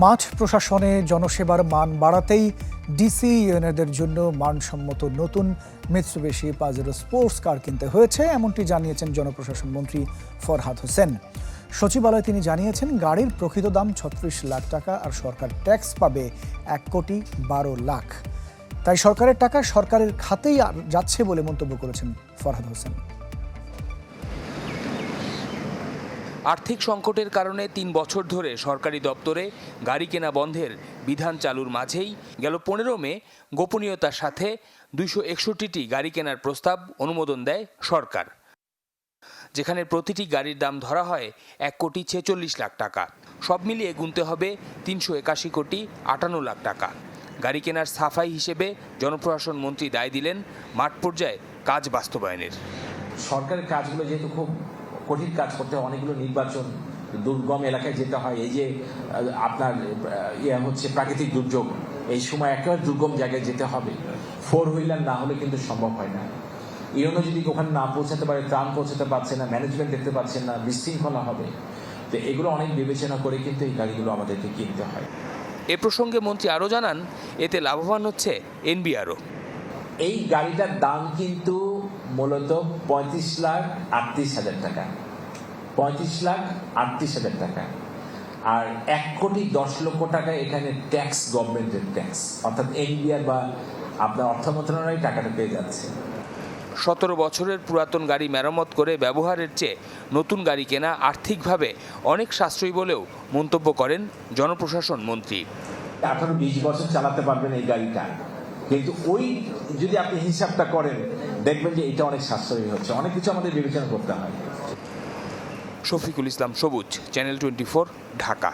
মাঠ প্রশাসনে জনসেবার মান বাড়াতেই ডিসি ইউনিয়নদের জন্য মানসম্মত নতুন মিৎসুবিশি পাজেরো স্পোর্টস কার কিনতে হয়েছে, এমনটি জানিয়েছেন জনপ্রশাসন মন্ত্রী ফরহাদ হোসেন। সচিবালয়ে তিনি জানিয়েছেন, গাড়ির প্রকৃত দাম ৩৬ লাখ টাকা আর সরকার ট্যাক্স পাবে ১,১২,০০,০০০। তাই সরকারের টাকা সরকারের খাতেই যাচ্ছে বলে মন্তব্য করেছেন ফরহাদ হোসেন। আর্থিক সংকটের কারণে ৩ বছর ধরে সরকারি দপ্তরে গাড়ি কেনা বন্ধের বিধান চালুর মাঝেই গেল ১৫ মে গোপনীয়তার সাথে ২৬১টি গাড়ি কেনার প্রস্তাব অনুমোদন দেয় সরকার, যেখানে প্রতিটি গাড়ির দাম ধরা হয় ১,৪৬,০০,০০০ টাকা। সব মিলিয়ে গুনতে হবে ৩৮১,৫৮,০০,০০০ টাকা। গাড়ি কেনার সাফাই হিসেবে জনপ্রশাসন মন্ত্রী দায় দিলেন মাঠ পর্যায়ে কাজ বাস্তবায়নের। সরকারের কাজগুলো যেহেতু খুব কঠিন কাজ করতে হয়, অনেকগুলো নির্বাচন, দুর্গম এলাকায় যেতে হয়, এই যে আপনার হচ্ছে প্রাকৃতিক দুর্যোগ, এই সময় একেবারে দুর্গম জায়গায় যেতে হবে, 4 হুইলার না হলে কিন্তু সম্ভব হয় না। ইউনো যদি ওখানে না পৌঁছাতে পারে, ত্রাণ পৌঁছাতে পারছে না, ম্যানেজমেন্ট দেখতে পাচ্ছেন না, বিশৃঙ্খলা হবে। তো এগুলো অনেক বিবেচনা করে কিন্তু এই গাড়িগুলো আমাদেরকে কিনতে হয়। এ প্রসঙ্গে মন্ত্রী আরও জানান, এতে লাভবান হচ্ছে এনবিআরও। এই গাড়িটার দাম কিন্তু মূলত ৩৫,৩৮,০০০ টাকা, ৩৫,৩৮,০০০ টাকা। আর ১,১০,০০,০০০ টাকা এখানে ট্যাক্স, গভর্নমেন্টের ট্যাক্স, অর্থাৎ এনবিআর বা আপনার অর্থ মন্ত্রণালয় টাকাটা পেয়ে যাচ্ছে। ১৭ বছরের পুরাতন গাড়ি মেরামত করে ব্যবহারের চেয়ে নতুন গাড়ি কেনা আর্থিকভাবে অনেক সাশ্রয়ী বলেও মন্তব্য করেন জনপ্রশাসন মন্ত্রী। ১৮-২০ বছর চালাতে পারবেন এই গাড়িটা, কিন্তু ওই যদি আপনি হিসাবটা করেন দেখবেন যে এটা অনেক সাশ্রয়ী হচ্ছে। অনেক কিছু আমাদের বিবেচনা করতে হয়। শফিকুল ইসলাম সবুজ, চ্যানেল 24, ঢাকা।